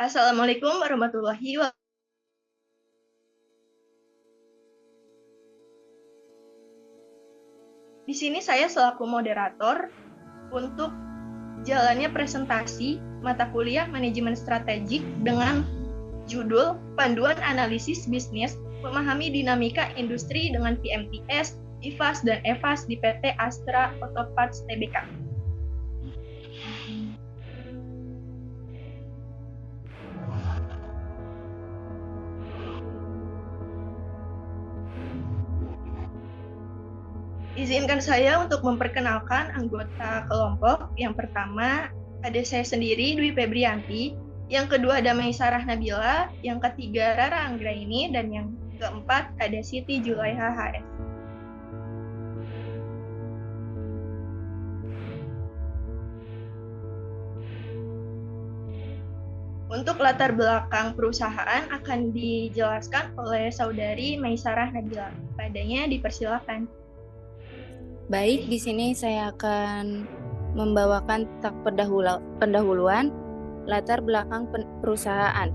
Assalamualaikum warahmatullahi wabarakatuh. Di sini saya selaku moderator untuk jalannya presentasi mata kuliah Manajemen Strategik dengan judul Panduan Analisis Bisnis Memahami Dinamika Industri dengan PMTS, IFAS, dan EFAS di PT Astra Auto Parts Tbk. Izinkan saya untuk memperkenalkan anggota kelompok. Yang pertama ada saya sendiri, Dwi Febrianti. Yang kedua ada Maisarah Nabila. Yang ketiga Rara Anggraini. Dan yang keempat ada Siti Julaiha HS. Untuk latar belakang perusahaan akan dijelaskan oleh saudari Maisarah Nabila. Padanya dipersilakan. Baik, di sini saya akan membawakan pendahuluan latar belakang perusahaan.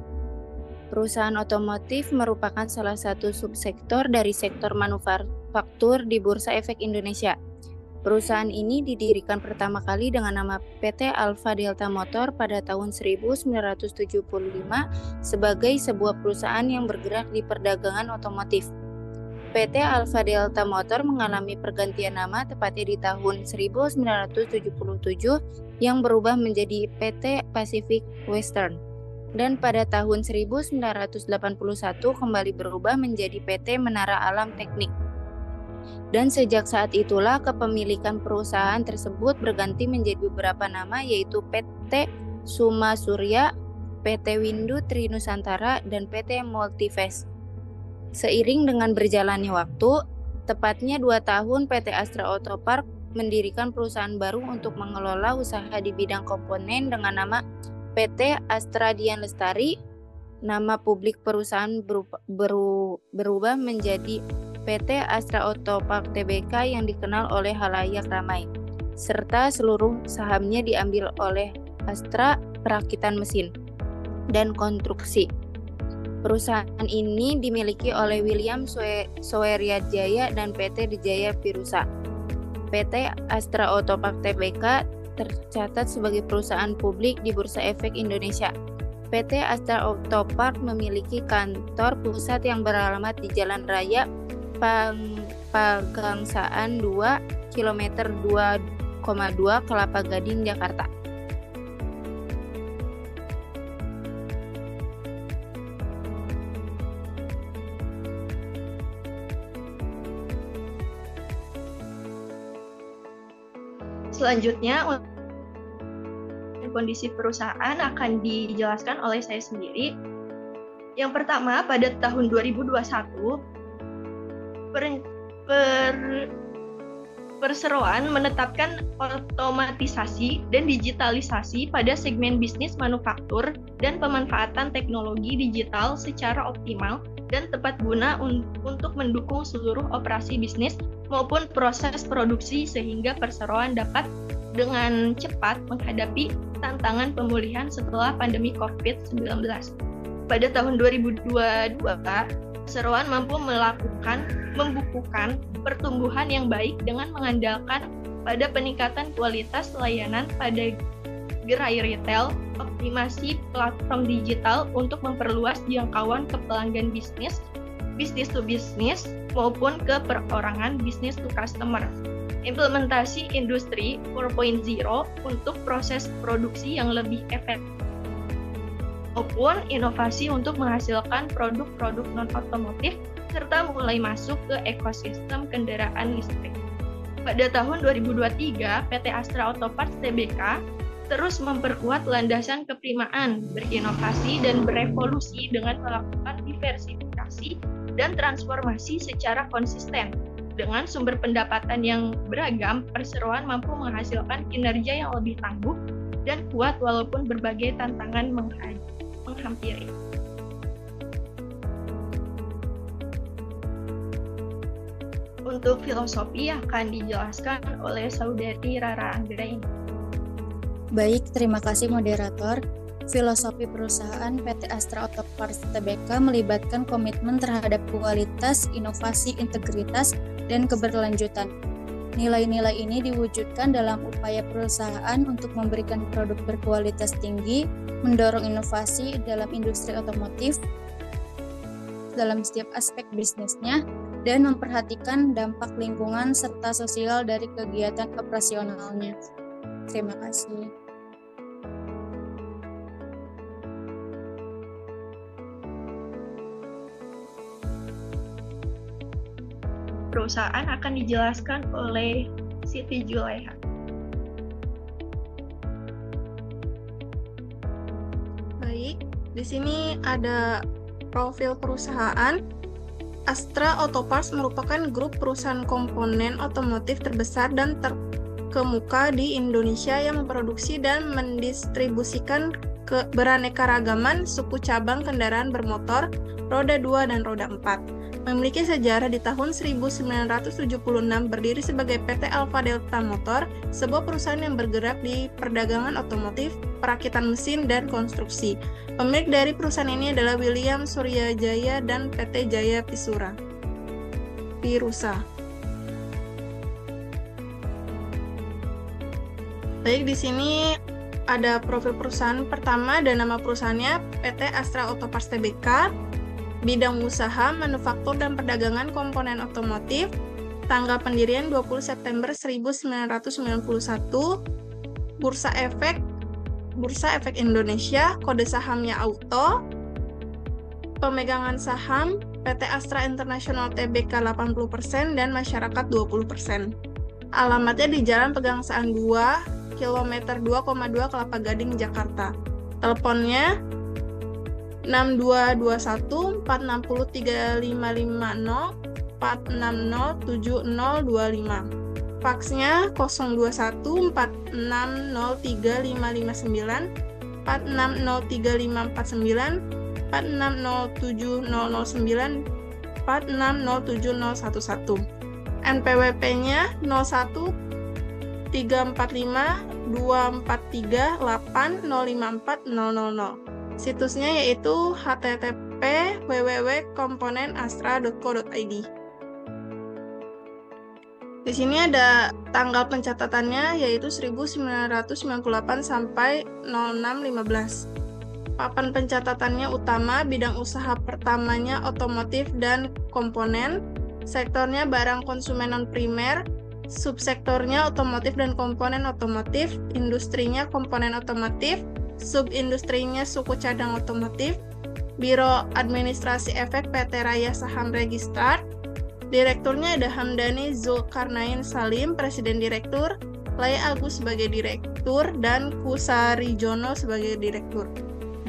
Perusahaan otomotif merupakan salah satu subsektor dari sektor manufaktur di Bursa Efek Indonesia. Perusahaan ini didirikan pertama kali dengan nama PT Alfa Delta Motor pada tahun 1975 sebagai sebuah perusahaan yang bergerak di perdagangan otomotif. PT Alfa Delta Motor mengalami pergantian nama tepatnya di tahun 1977 yang berubah menjadi PT Pacific Western. Dan pada tahun 1981 kembali berubah menjadi PT Menara Alam Teknik. Dan sejak saat itulah kepemilikan perusahaan tersebut berganti menjadi beberapa nama, yaitu PT Suma Surya, PT Windu Trinusantara, dan PT Multivest. Seiring dengan berjalannya waktu, tepatnya 2 tahun PT Astra Auto Parts mendirikan perusahaan baru untuk mengelola usaha di bidang komponen dengan nama PT Astra Dian Lestari. Nama publik perusahaan berubah menjadi PT Astra Auto Parts Tbk yang dikenal oleh halayak ramai, serta seluruh sahamnya diambil oleh Astra Perakitan Mesin dan Konstruksi. Perusahaan ini dimiliki oleh William Soeryadjaya dan PT Dijaya Pirusa. PT Astra Auto Parts Tbk tercatat sebagai perusahaan publik di Bursa Efek Indonesia. PT Astra Auto Parts memiliki kantor pusat yang beralamat di Jalan Raya Pagangsaan 2, kilometer 2,2 Kelapa Gading, Jakarta. Selanjutnya, kondisi perusahaan akan dijelaskan oleh saya sendiri. Yang pertama, pada tahun 2021, Perseroan menetapkan otomatisasi dan digitalisasi pada segmen bisnis manufaktur dan pemanfaatan teknologi digital secara optimal dan tepat guna untuk mendukung seluruh operasi bisnis maupun proses produksi sehingga perseroan dapat dengan cepat menghadapi tantangan pemulihan setelah pandemi COVID-19. Pada tahun 2022, perseroan mampu membukukan pertumbuhan yang baik dengan mengandalkan pada peningkatan kualitas layanan pada gerai retail, optimasi platform digital untuk memperluas jangkauan ke pelanggan bisnis to bisnis, maupun ke perorangan business to customer. Implementasi industri 4.0 untuk proses produksi yang lebih efektif, maupun inovasi untuk menghasilkan produk-produk non-otomotif, serta mulai masuk ke ekosistem kendaraan listrik. Pada tahun 2023, PT Astra Auto Parts Tbk terus memperkuat landasan keprimaan, berinovasi, dan berevolusi dengan melakukan diversifikasi dan transformasi secara konsisten. Dengan sumber pendapatan yang beragam, perseroan mampu menghasilkan kinerja yang lebih tangguh dan kuat walaupun berbagai tantangan menghampiri. Untuk filosofi akan dijelaskan oleh saudari Rara Anggraini. Baik, terima kasih moderator. Filosofi perusahaan PT Astra Auto Parts Tbk melibatkan komitmen terhadap kualitas, inovasi, integritas, dan keberlanjutan. Nilai-nilai ini diwujudkan dalam upaya perusahaan untuk memberikan produk berkualitas tinggi, mendorong inovasi dalam industri otomotif dalam setiap aspek bisnisnya, dan memperhatikan dampak lingkungan serta sosial dari kegiatan operasionalnya. Terima kasih. Perusahaan akan dijelaskan oleh Siti Julaiha. Baik, di sini ada profil perusahaan. Astra Auto Parts merupakan grup perusahaan komponen otomotif terbesar dan terkemuka di Indonesia yang memproduksi dan mendistribusikan beraneka ragaman suku cabang kendaraan bermotor, roda 2 dan roda 4. Memiliki sejarah di tahun 1976 berdiri sebagai PT Alfa Delta Motor, sebuah perusahaan yang bergerak di perdagangan otomotif, perakitan mesin, dan konstruksi. Pemilik dari perusahaan ini adalah William Suryajaya dan PT Jaya Pirusa. Baik, di sini ada profil perusahaan pertama dan nama perusahaannya PT Astra Auto Parts Tbk. Bidang usaha, manufaktur, dan perdagangan komponen otomotif. Tanggal pendirian 20 September 1991. Bursa Efek Indonesia, kode sahamnya Auto. Pemegangan saham PT Astra International Tbk 80% dan masyarakat 20%. Alamatnya di Jalan Pegangsaan 2, kilometer 2,2 Kelapa Gading, Jakarta. Teleponnya 6221 460 3550 460 7025. Faksnya 021 4603 559 4603 549 4607 009 4607 011. NPWP-nya 01 345 243 8 054 000. Situsnya yaitu http://www.komponenastra.co.id. Di sini ada tanggal pencatatannya yaitu 1998 sampai 0615. Papan pencatatannya utama, bidang usaha pertamanya otomotif dan komponen, sektornya barang konsumen non-primer, subsektornya otomotif dan komponen otomotif, industrinya komponen otomotif, subindustrinya suku cadang otomotif, Biro Administrasi Efek PT Raya Saham Registrar, direkturnya ada Hamdani Zulkarnain Salim, Presiden Direktur, Laya Agus sebagai Direktur, dan Kusari Jono sebagai Direktur.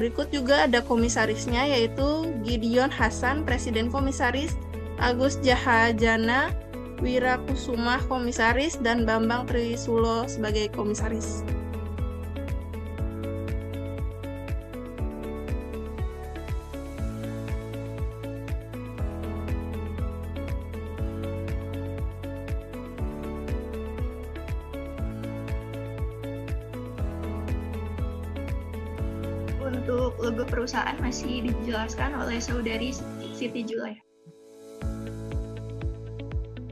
Berikut juga ada komisarisnya yaitu Gideon Hasan, Presiden Komisaris, Agus Jahajana Wirakusumah Komisaris, dan Bambang Trisulo sebagai Komisaris. Untuk logo perusahaan masih dijelaskan oleh saudari Siti Julaiha.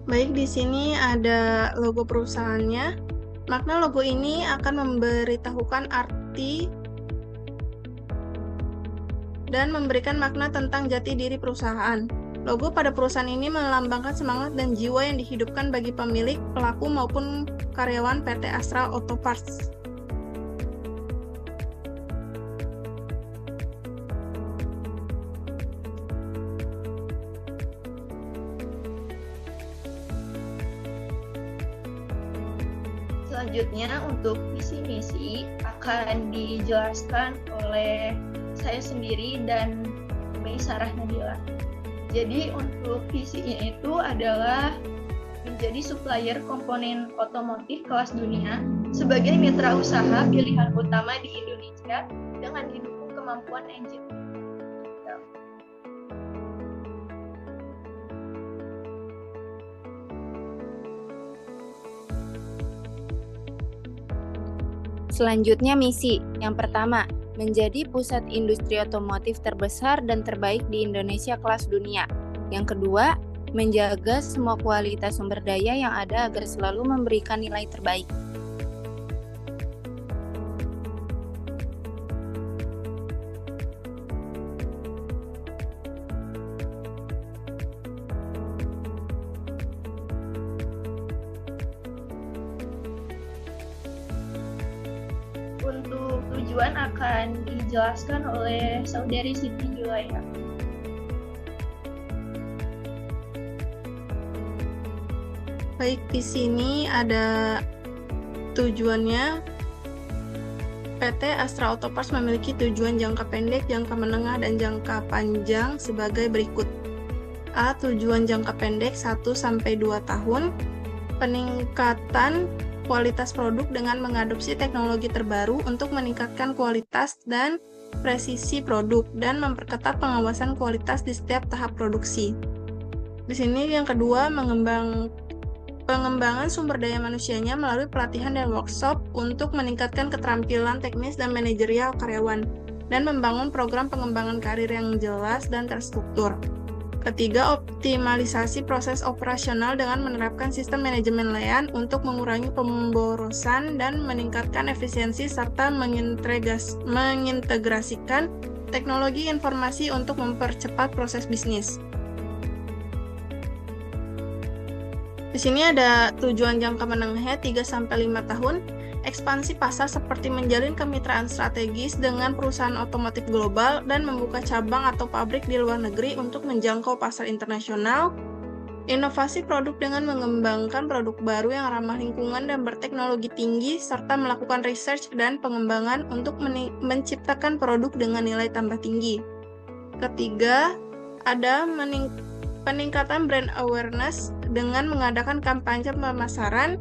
Baik, di sini ada logo perusahaannya. Makna logo ini akan memberitahukan arti dan memberikan makna tentang jati diri perusahaan. Logo pada perusahaan ini melambangkan semangat dan jiwa yang dihidupkan bagi pemilik, pelaku, maupun karyawan PT Astra Auto Parts. Selanjutnya untuk visi misi akan dijelaskan oleh saya sendiri dan Mei Sarah Nabila. Jadi untuk visinya itu adalah menjadi supplier komponen otomotif kelas dunia sebagai mitra usaha pilihan utama di Indonesia dengan didukung kemampuan engine. Selanjutnya misi. Yang pertama, menjadi pusat industri otomotif terbesar dan terbaik di Indonesia kelas dunia. Yang kedua, menjaga semua kualitas sumber daya yang ada agar selalu memberikan nilai terbaik. Untuk tujuan akan dijelaskan oleh Saudari Siti Julaiha. Baik, di sini ada tujuannya. PT Astra Auto Parts memiliki tujuan jangka pendek, jangka menengah, dan jangka panjang sebagai berikut. A. Tujuan jangka pendek 1-2 tahun. Peningkatan kualitas produk dengan mengadopsi teknologi terbaru untuk meningkatkan kualitas dan presisi produk dan memperketat pengawasan kualitas di setiap tahap produksi. Di sini yang kedua, pengembangan sumber daya manusianya melalui pelatihan dan workshop untuk meningkatkan keterampilan teknis dan manajerial karyawan dan membangun program pengembangan karir yang jelas dan terstruktur. Ketiga, optimalisasi proses operasional dengan menerapkan sistem manajemen layan untuk mengurangi pemborosan dan meningkatkan efisiensi serta mengintegrasikan teknologi informasi untuk mempercepat proses bisnis. Di sini ada tujuan jangka menengahnya 3-5 tahun. Ekspansi pasar seperti menjalin kemitraan strategis dengan perusahaan otomotif global dan membuka cabang atau pabrik di luar negeri untuk menjangkau pasar internasional. Inovasi produk dengan mengembangkan produk baru yang ramah lingkungan dan berteknologi tinggi, serta melakukan research dan pengembangan untuk menciptakan produk dengan nilai tambah tinggi. Ketiga, ada peningkatan brand awareness dengan mengadakan kampanye pemasaran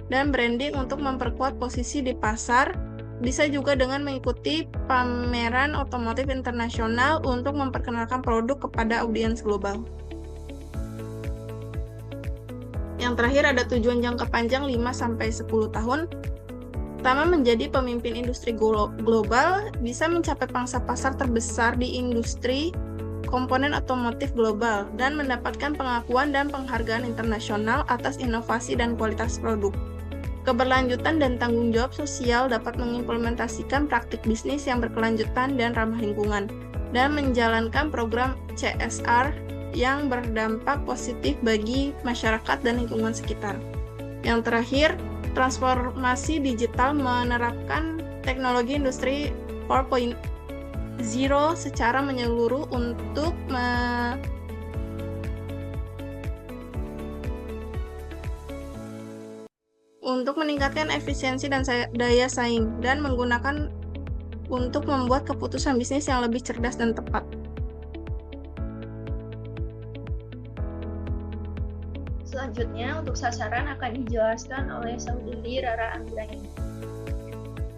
dan branding untuk memperkuat posisi di pasar, bisa juga dengan mengikuti pameran otomotif internasional untuk memperkenalkan produk kepada audiens global. Yang terakhir ada tujuan jangka panjang 5-10 tahun. Pertama, menjadi pemimpin industri global, bisa mencapai pangsa pasar terbesar di industri komponen otomotif global dan mendapatkan pengakuan dan penghargaan internasional atas inovasi dan kualitas produk. Keberlanjutan dan tanggung jawab sosial dapat mengimplementasikan praktik bisnis yang berkelanjutan dan ramah lingkungan, dan menjalankan program CSR yang berdampak positif bagi masyarakat dan lingkungan sekitar. Yang terakhir, transformasi digital menerapkan teknologi industri 4.0 secara menyeluruh untuk meningkatkan efisiensi dan daya saing, dan menggunakan untuk membuat keputusan bisnis yang lebih cerdas dan tepat. Selanjutnya, untuk sasaran akan dijelaskan oleh Saudari Rara Anggraini.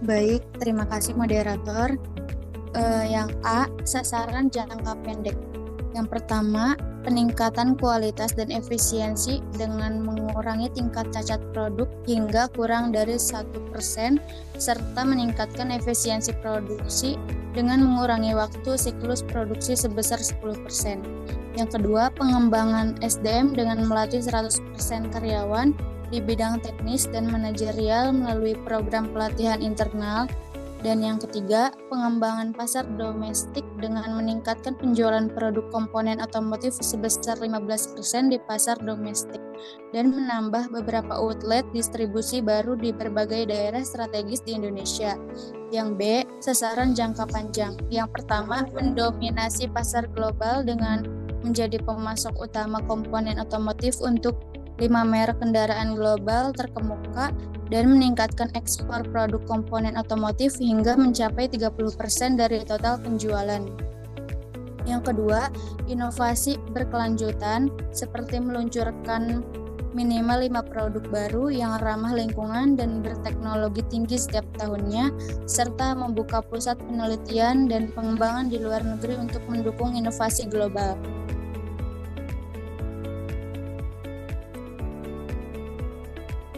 Baik, terima kasih moderator. Yang A, sasaran jangka pendek. Yang pertama, peningkatan kualitas dan efisiensi dengan mengurangi tingkat cacat produk hingga kurang dari 1%, serta meningkatkan efisiensi produksi dengan mengurangi waktu siklus produksi sebesar 10%. Yang kedua, pengembangan SDM dengan melatih 100% karyawan di bidang teknis dan manajerial melalui program pelatihan internal. Dan yang ketiga, pengembangan pasar domestik dengan meningkatkan penjualan produk komponen otomotif sebesar 15% di pasar domestik dan menambah beberapa outlet distribusi baru di berbagai daerah strategis di Indonesia. Yang B, sasaran jangka panjang. Yang pertama, mendominasi pasar global dengan menjadi pemasok utama komponen otomotif untuk 5 merek kendaraan global terkemuka dan meningkatkan ekspor produk komponen otomotif hingga mencapai 30% dari total penjualan. Yang kedua, inovasi berkelanjutan seperti meluncurkan minimal 5 produk baru yang ramah lingkungan dan berteknologi tinggi setiap tahunnya, serta membuka pusat penelitian dan pengembangan di luar negeri untuk mendukung inovasi global.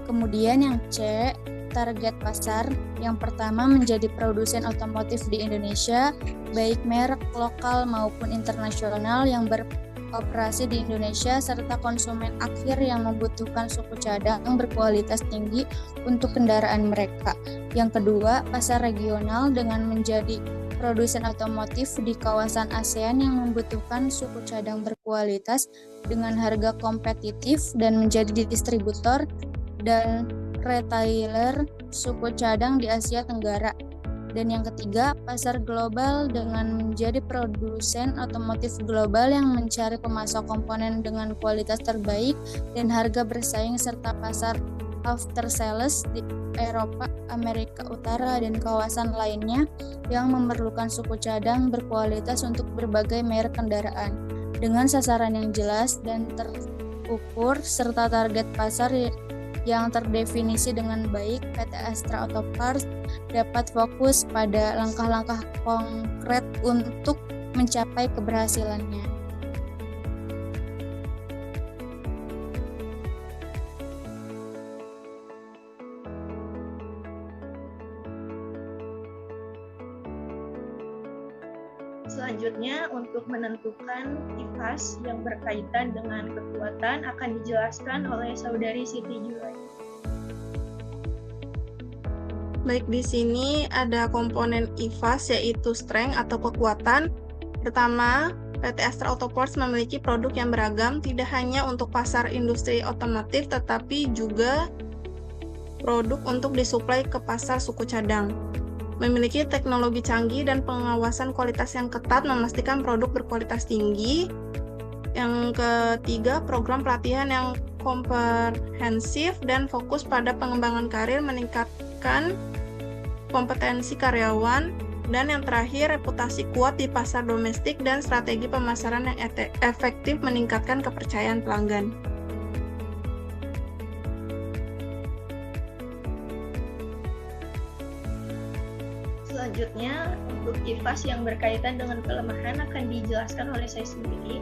Kemudian yang C, target pasar. Yang pertama menjadi produsen otomotif di Indonesia, baik merek lokal maupun internasional yang beroperasi di Indonesia, serta konsumen akhir yang membutuhkan suku cadang berkualitas tinggi untuk kendaraan mereka. Yang kedua, pasar regional dengan menjadi produsen otomotif di kawasan ASEAN yang membutuhkan suku cadang berkualitas dengan harga kompetitif dan menjadi distributor dan retailer suku cadang di Asia Tenggara. Dan yang ketiga, pasar global dengan menjadi produsen otomotif global yang mencari pemasok komponen dengan kualitas terbaik dan harga bersaing, serta pasar after sales di Eropa, Amerika Utara, dan kawasan lainnya yang memerlukan suku cadang berkualitas untuk berbagai merek kendaraan. Dengan sasaran yang jelas dan terukur serta target pasar yang terdefinisi dengan baik, PT Astra Auto Parts dapat fokus pada langkah-langkah konkret untuk mencapai keberhasilannya. Selanjutnya, untuk menentukan IFAS yang berkaitan dengan kekuatan akan dijelaskan oleh Saudari Siti Julai. Baik, di sini ada komponen IFAS yaitu strength atau kekuatan. Pertama, PT Astra Auto Parts memiliki produk yang beragam, tidak hanya untuk pasar industri otomotif, tetapi juga produk untuk disuplai ke pasar suku cadang. Memiliki teknologi canggih dan pengawasan kualitas yang ketat memastikan produk berkualitas tinggi. Yang ketiga, program pelatihan yang komprehensif dan fokus pada pengembangan karir, meningkatkan kompetensi karyawan. Dan yang terakhir, reputasi kuat di pasar domestik dan strategi pemasaran yang efektif meningkatkan kepercayaan pelanggan. Selanjutnya, untuk IFAS yang berkaitan dengan kelemahan akan dijelaskan oleh saya sendiri.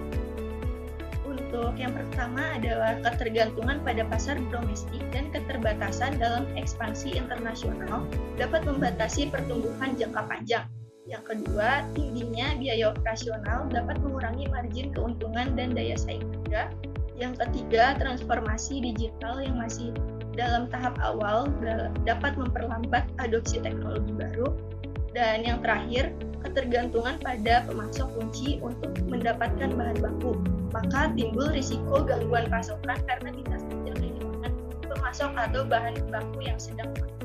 Untuk yang pertama adalah ketergantungan pada pasar domestik dan keterbatasan dalam ekspansi internasional dapat membatasi pertumbuhan jangka panjang. Yang kedua, tingginya biaya operasional dapat mengurangi margin keuntungan dan daya saing harga. Yang ketiga, transformasi digital yang masih dalam tahap awal dapat memperlambat adopsi teknologi baru. Dan yang terakhir, ketergantungan pada pemasok kunci untuk mendapatkan bahan baku. Maka timbul risiko gangguan pasokan karena bisa saja kehilangan pemasok atau bahan baku yang sedang dipakai.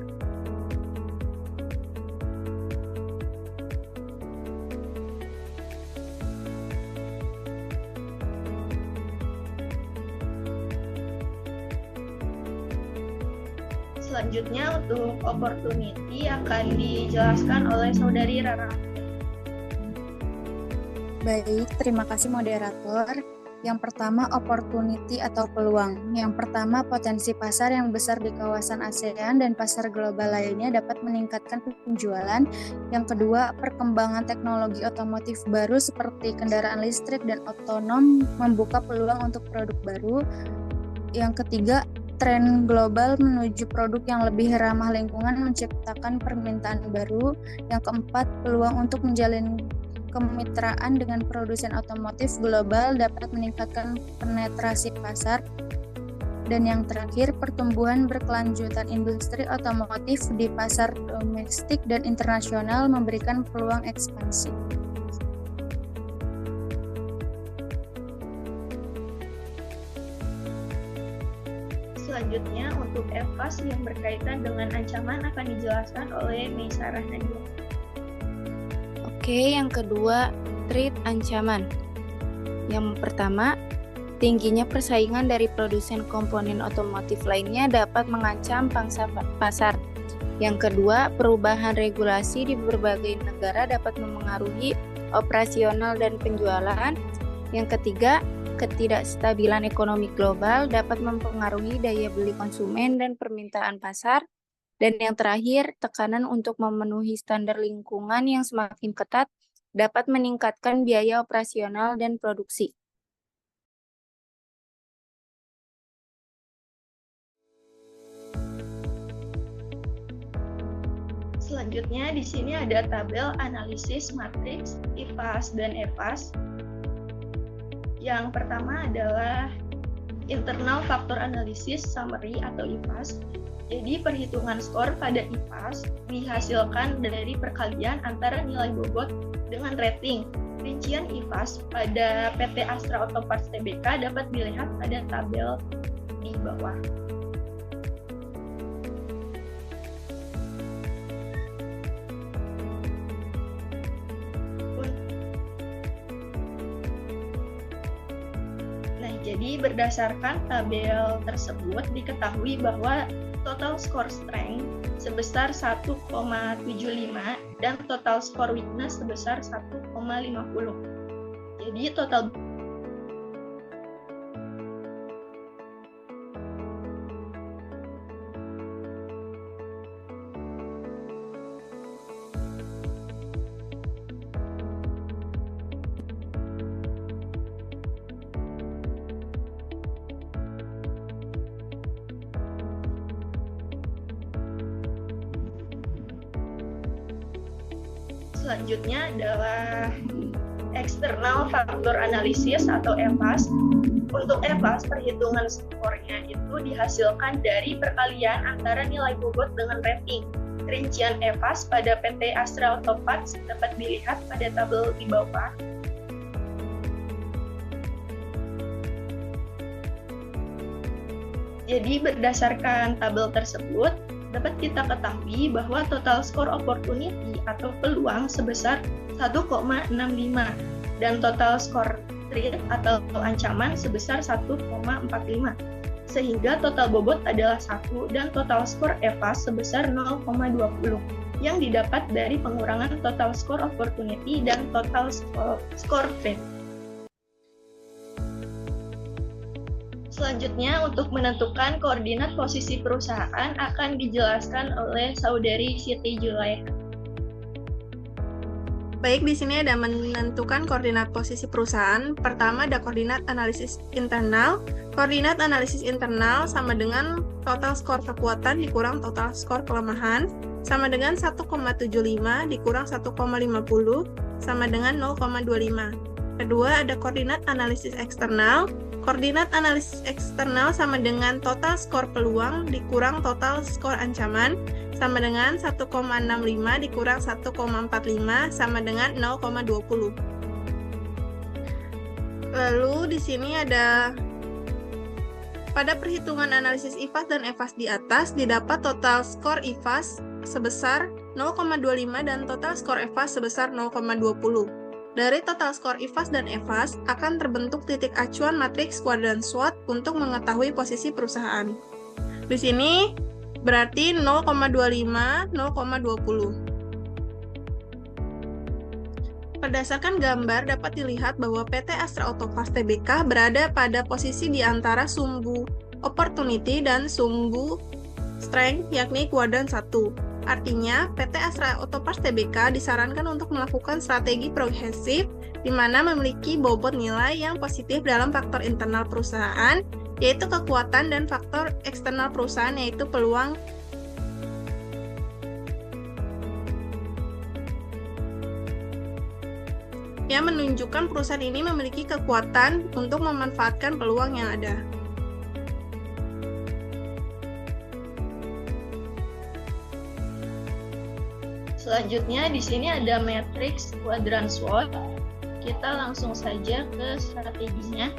Selanjutnya untuk opportunity akan dijelaskan oleh Saudari Rara. Baik, terima kasih moderator. Yang pertama, opportunity atau peluang. Yang pertama, potensi pasar yang besar di kawasan ASEAN dan pasar global lainnya dapat meningkatkan penjualan. Yang kedua, perkembangan teknologi otomotif baru seperti kendaraan listrik dan otonom membuka peluang untuk produk baru. Yang ketiga, tren global menuju produk yang lebih ramah lingkungan menciptakan permintaan baru. Yang keempat, peluang untuk menjalin kemitraan dengan produsen otomotif global dapat meningkatkan penetrasi pasar. Dan yang terakhir, pertumbuhan berkelanjutan industri otomotif di pasar domestik dan internasional memberikan peluang ekspansi. Selanjutnya, untuk EFAS yang berkaitan dengan ancaman akan dijelaskan oleh Meisarah Nadia. Oke, yang kedua, threat ancaman. Yang pertama, tingginya persaingan dari produsen komponen otomotif lainnya dapat mengancam pangsa pasar. Yang kedua, perubahan regulasi di berbagai negara dapat memengaruhi operasional dan penjualan. Yang ketiga, ketidakstabilan ekonomi global dapat mempengaruhi daya beli konsumen dan permintaan pasar. Dan yang terakhir, tekanan untuk memenuhi standar lingkungan yang semakin ketat dapat meningkatkan biaya operasional dan produksi. Selanjutnya di sini ada tabel analisis matriks IPAS dan EPAS. Yang pertama adalah internal factor analysis summary atau IPAS. Jadi perhitungan skor pada IPAS dihasilkan dari perkalian antara nilai bobot dengan rating. Rincian IPAS pada PT Astra Auto Parts Tbk dapat dilihat pada tabel di bawah. Jadi berdasarkan tabel tersebut diketahui bahwa total score strength sebesar 1,75 dan total score weakness sebesar 1,50. Jadi total selanjutnya adalah external factor analysis atau EFAS. Untuk EFAS, perhitungan skornya itu dihasilkan dari perkalian antara nilai bobot dengan rating. Rincian EFAS pada PT Astra Auto Parts dapat dilihat pada tabel di bawah. Jadi berdasarkan tabel tersebut, dapat kita ketahui bahwa total score opportunity atau peluang sebesar 1,65 dan total score threat atau ancaman sebesar 1,45. Sehingga total bobot adalah 1 dan total skor EVAS sebesar 0,20 yang didapat dari pengurangan total score opportunity dan total score threat. Selanjutnya, untuk menentukan koordinat posisi perusahaan akan dijelaskan oleh Saudari Siti Julaiha. Baik, di sini ada menentukan koordinat posisi perusahaan. Pertama ada koordinat analisis internal. Koordinat analisis internal sama dengan total skor kekuatan dikurang total skor kelemahan, sama dengan 1,75 dikurang 1,50, sama dengan 0,25. Kedua ada koordinat analisis eksternal. Koordinat analisis eksternal sama dengan total skor peluang dikurang total skor ancaman, sama dengan 1,65 dikurang 1,45 sama dengan 0,20. Lalu di sini ada pada perhitungan analisis IFAS dan EFAS di atas didapat total skor IFAS sebesar 0,25 dan total skor EFAS sebesar 0,20. Dari total skor IFAS dan EFAS akan terbentuk titik acuan matriks kuadran SWOT untuk mengetahui posisi perusahaan. Di sini berarti 0,25, 0,20. Berdasarkan gambar dapat dilihat bahwa PT Astra Auto Parts Tbk berada pada posisi di antara sumbu opportunity dan sumbu strength yakni kuadran 1. Artinya, PT Astra Auto Parts Tbk disarankan untuk melakukan strategi progresif di mana memiliki bobot nilai yang positif dalam faktor internal perusahaan, yaitu kekuatan, dan faktor eksternal perusahaan, yaitu peluang. Yang menunjukkan perusahaan ini memiliki kekuatan untuk memanfaatkan peluang yang ada. Selanjutnya di sini ada matriks kuadran SWOT. Kita langsung saja ke strateginya.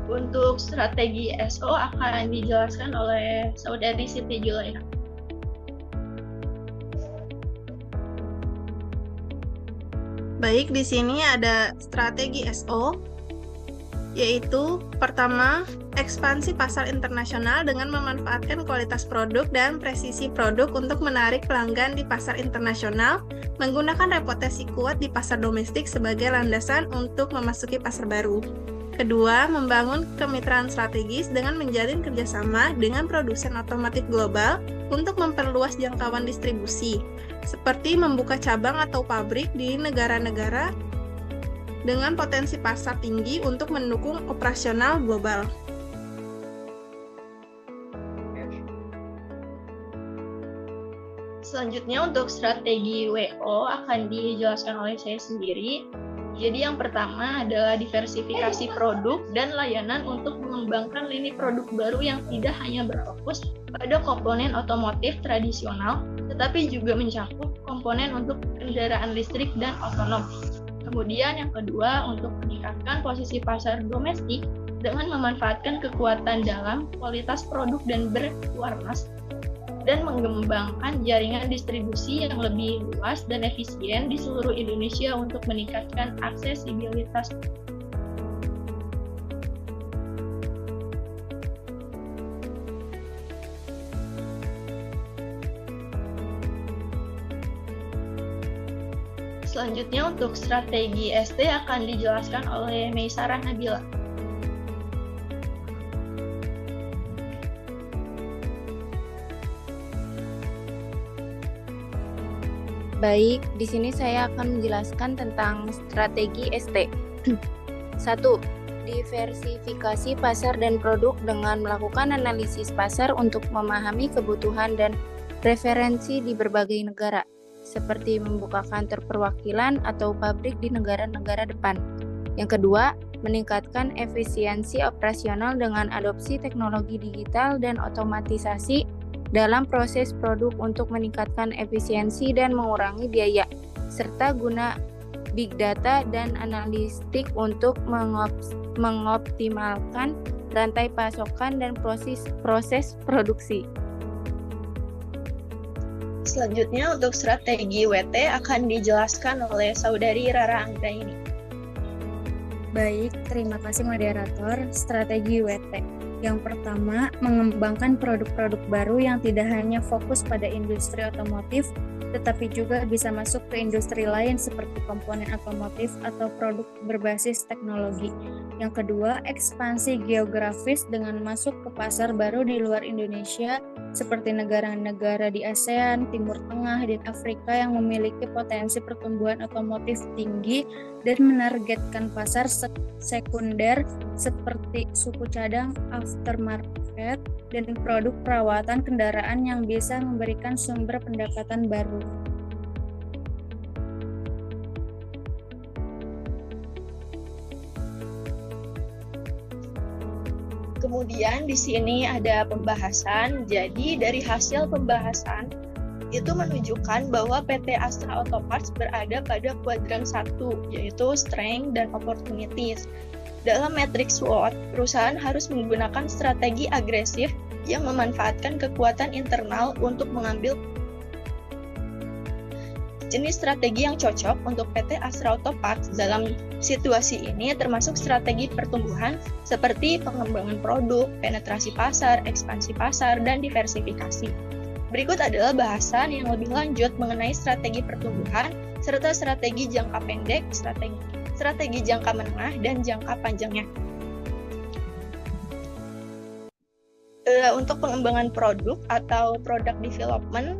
Untuk strategi SO akan dijelaskan oleh Saudari Siti Julaiha. Baik, di sini ada strategi SO, yaitu pertama, ekspansi pasar internasional dengan memanfaatkan kualitas produk dan presisi produk untuk menarik pelanggan di pasar internasional, menggunakan reputasi kuat di pasar domestik sebagai landasan untuk memasuki pasar baru. Kedua, membangun kemitraan strategis dengan menjalin kerjasama dengan produsen otomotif global untuk memperluas jangkauan distribusi, seperti membuka cabang atau pabrik di negara-negara dengan potensi pasar tinggi untuk mendukung operasional global. Selanjutnya untuk strategi WO akan dijelaskan oleh saya sendiri. Jadi yang pertama adalah diversifikasi produk dan layanan untuk mengembangkan lini produk baru yang tidak hanya berfokus pada komponen otomotif tradisional, tetapi juga mencakup komponen untuk kendaraan listrik dan otonom. Kemudian yang kedua untuk meningkatkan posisi pasar domestik dengan memanfaatkan kekuatan dalam kualitas produk dan berwarnas, dan mengembangkan jaringan distribusi yang lebih luas dan efisien di seluruh Indonesia untuk meningkatkan aksesibilitas. Selanjutnya untuk strategi ST akan dijelaskan oleh Meisarah Nabila. Baik, di sini saya akan menjelaskan tentang strategi ST. 1. Diversifikasi pasar dan produk dengan melakukan analisis pasar untuk memahami kebutuhan dan preferensi di berbagai negara, seperti membuka kantor perwakilan atau pabrik di negara-negara depan. Yang kedua, meningkatkan efisiensi operasional dengan adopsi teknologi digital dan otomatisasi dalam proses produk untuk meningkatkan efisiensi dan mengurangi biaya, serta guna big data dan analitik untuk mengoptimalkan rantai pasokan dan proses produksi. Selanjutnya untuk strategi WT akan dijelaskan oleh Saudari Rara Anggraini. Baik, terima kasih moderator. Strategi WT. Yang pertama, mengembangkan produk-produk baru yang tidak hanya fokus pada industri otomotif, tetapi juga bisa masuk ke industri lain seperti komponen otomotif atau produk berbasis teknologi. Yang kedua, ekspansi geografis dengan masuk ke pasar baru di luar Indonesia seperti negara-negara di ASEAN, Timur Tengah, dan Afrika yang memiliki potensi pertumbuhan otomotif tinggi dan menargetkan pasar sekunder seperti suku cadang, aftermarket, dan produk perawatan kendaraan yang bisa memberikan sumber pendapatan baru. Kemudian di sini ada pembahasan. Jadi dari hasil pembahasan itu menunjukkan bahwa PT Astra Auto Parts berada pada kuadran 1, yaitu strength dan opportunities. Dalam matriks SWOT, perusahaan harus menggunakan strategi agresif yang memanfaatkan kekuatan internal untuk mengambil jenis strategi yang cocok untuk PT Astra Auto Parts dalam situasi ini termasuk strategi pertumbuhan seperti pengembangan produk, penetrasi pasar, ekspansi pasar, dan diversifikasi. Berikut adalah bahasan yang lebih lanjut mengenai strategi pertumbuhan serta strategi jangka pendek, strategi jangka menengah, dan jangka panjangnya. Untuk pengembangan produk atau product development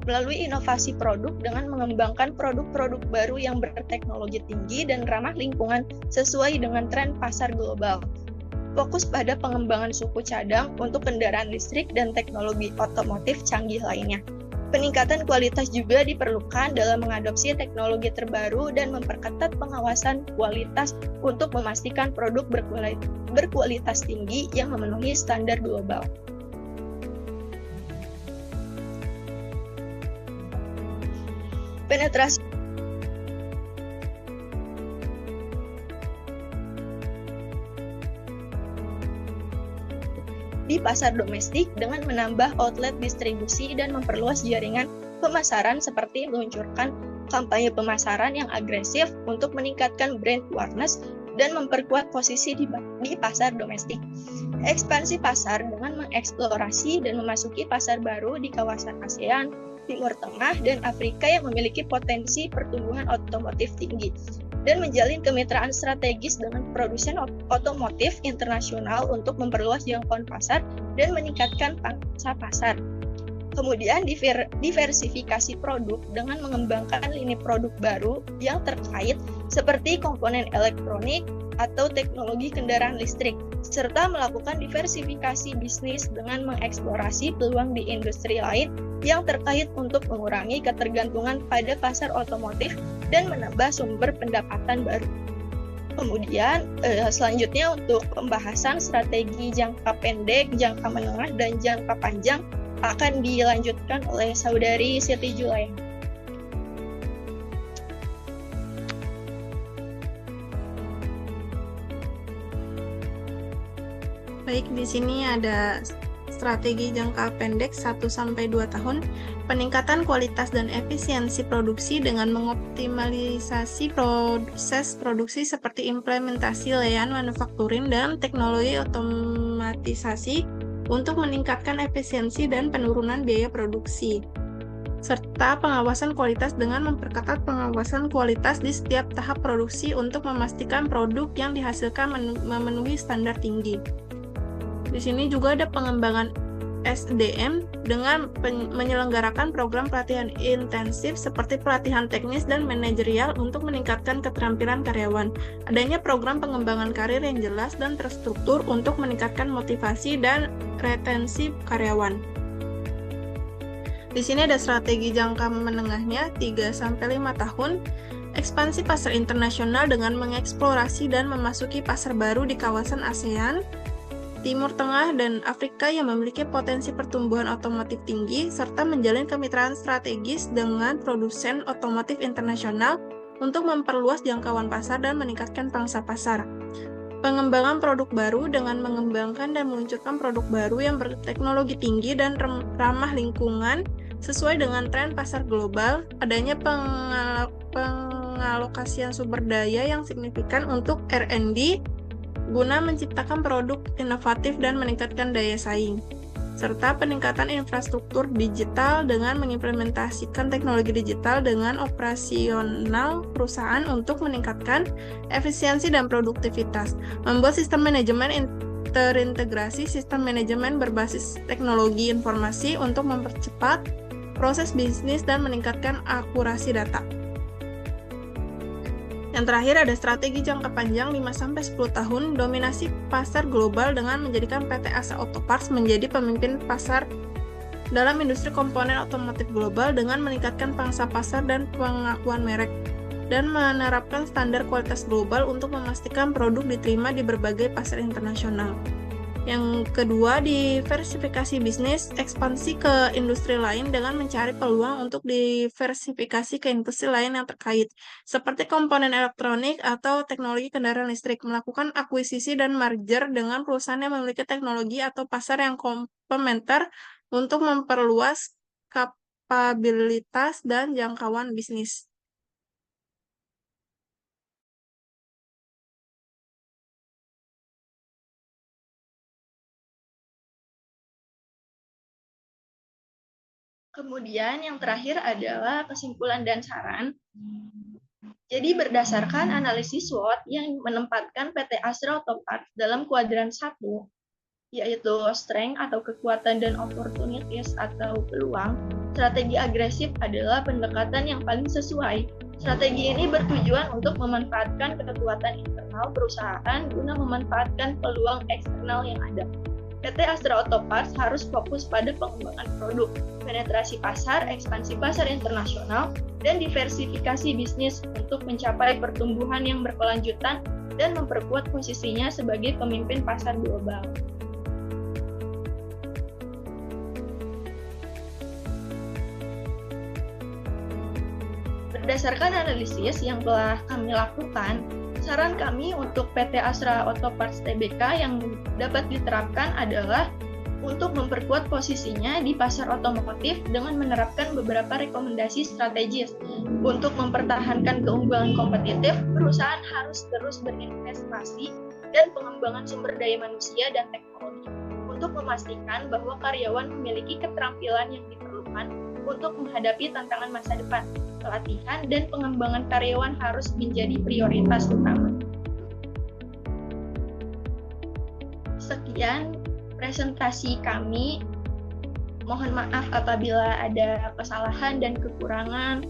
melalui inovasi produk dengan mengembangkan produk-produk baru yang berteknologi tinggi dan ramah lingkungan sesuai dengan tren pasar global. Fokus pada pengembangan suku cadang untuk kendaraan listrik dan teknologi otomotif canggih lainnya. Peningkatan kualitas juga diperlukan dalam mengadopsi teknologi terbaru dan memperketat pengawasan kualitas untuk memastikan produk berkualitas tinggi yang memenuhi standar global. Penetrasi di pasar domestik dengan menambah outlet distribusi dan memperluas jaringan pemasaran seperti meluncurkan kampanye pemasaran yang agresif untuk meningkatkan brand awareness dan memperkuat posisi di pasar domestik. Ekspansi pasar dengan mengeksplorasi dan memasuki pasar baru di kawasan ASEAN, Timur Tengah, dan Afrika yang memiliki potensi pertumbuhan otomotif tinggi, dan menjalin kemitraan strategis dengan produsen otomotif internasional untuk memperluas jangkauan pasar dan meningkatkan pangsa pasar. Kemudian diversifikasi produk dengan mengembangkan lini produk baru yang terkait seperti komponen elektronik atau teknologi kendaraan listrik, serta melakukan diversifikasi bisnis dengan mengeksplorasi peluang di industri lain yang terkait untuk mengurangi ketergantungan pada pasar otomotif dan menambah sumber pendapatan baru. Kemudian selanjutnya untuk pembahasan strategi jangka pendek, jangka menengah, dan jangka panjang akan dilanjutkan oleh Saudari Siti Julaiha. Baik, di sini ada strategi jangka pendek 1-2 tahun, peningkatan kualitas dan efisiensi produksi dengan mengoptimalisasi proses produksi seperti implementasi layanan manufacturing dan teknologi otomatisasi untuk meningkatkan efisiensi dan penurunan biaya produksi, serta pengawasan kualitas dengan memperketat pengawasan kualitas di setiap tahap produksi untuk memastikan produk yang dihasilkan memenuhi standar tinggi. Di sini juga ada pengembangan SDM dengan menyelenggarakan program pelatihan intensif seperti pelatihan teknis dan manajerial untuk meningkatkan keterampilan karyawan. Adanya program pengembangan karir yang jelas dan terstruktur untuk meningkatkan motivasi dan retensi karyawan. Di sini ada strategi jangka menengahnya 3-5 tahun, ekspansi pasar internasional dengan mengeksplorasi dan memasuki pasar baru di kawasan ASEAN, Timur Tengah, dan Afrika yang memiliki potensi pertumbuhan otomotif tinggi, serta menjalin kemitraan strategis dengan produsen otomotif internasional untuk memperluas jangkauan pasar dan meningkatkan pangsa pasar. Pengembangan produk baru dengan mengembangkan dan meluncurkan produk baru yang berteknologi tinggi dan ramah lingkungan sesuai dengan tren pasar global, adanya pengalokasian sumber daya yang signifikan untuk R&D guna menciptakan produk inovatif dan meningkatkan daya saing, serta peningkatan infrastruktur digital dengan mengimplementasikan teknologi digital dengan operasional perusahaan untuk meningkatkan efisiensi dan produktivitas, membuat sistem manajemen terintegrasi, sistem manajemen berbasis teknologi informasi untuk mempercepat proses bisnis dan meningkatkan akurasi data. Yang terakhir ada strategi jangka panjang 5-10 tahun, dominasi pasar global dengan menjadikan PT Astra Auto Parts menjadi pemimpin pasar dalam industri komponen otomotif global dengan meningkatkan pangsa pasar dan pengakuan merek, dan menerapkan standar kualitas global untuk memastikan produk diterima di berbagai pasar internasional. Yang kedua, diversifikasi bisnis, ekspansi ke industri lain dengan mencari peluang untuk diversifikasi ke industri lain yang terkait, seperti komponen elektronik atau teknologi kendaraan listrik, melakukan akuisisi dan merger dengan perusahaan yang memiliki teknologi atau pasar yang komplementer untuk memperluas kapabilitas dan jangkauan bisnis. Kemudian yang terakhir adalah kesimpulan dan saran. Jadi berdasarkan analisis SWOT yang menempatkan PT Astra Auto Parts dalam kuadran 1, yaitu strength atau kekuatan dan opportunities atau peluang, strategi agresif adalah pendekatan yang paling sesuai. Strategi ini bertujuan untuk memanfaatkan kekuatan internal perusahaan guna memanfaatkan peluang eksternal yang ada. PT Astra Auto Parts harus fokus pada pengembangan produk, penetrasi pasar, ekspansi pasar internasional, dan diversifikasi bisnis untuk mencapai pertumbuhan yang berkelanjutan dan memperkuat posisinya sebagai pemimpin pasar global. Berdasarkan analisis yang telah kami lakukan, saran kami untuk PT Astra Auto Parts Tbk yang dapat diterapkan adalah untuk memperkuat posisinya di pasar otomotif dengan menerapkan beberapa rekomendasi strategis. Untuk mempertahankan keunggulan kompetitif, perusahaan harus terus berinvestasi dan pengembangan sumber daya manusia dan teknologi untuk memastikan bahwa karyawan memiliki keterampilan yang diperlukan untuk menghadapi tantangan masa depan. Pelatihan dan pengembangan karyawan harus menjadi prioritas utama. Sekian presentasi kami. Mohon maaf apabila ada kesalahan dan kekurangan.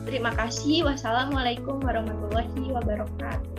Terima kasih. Wassalamualaikum warahmatullahi wabarakatuh.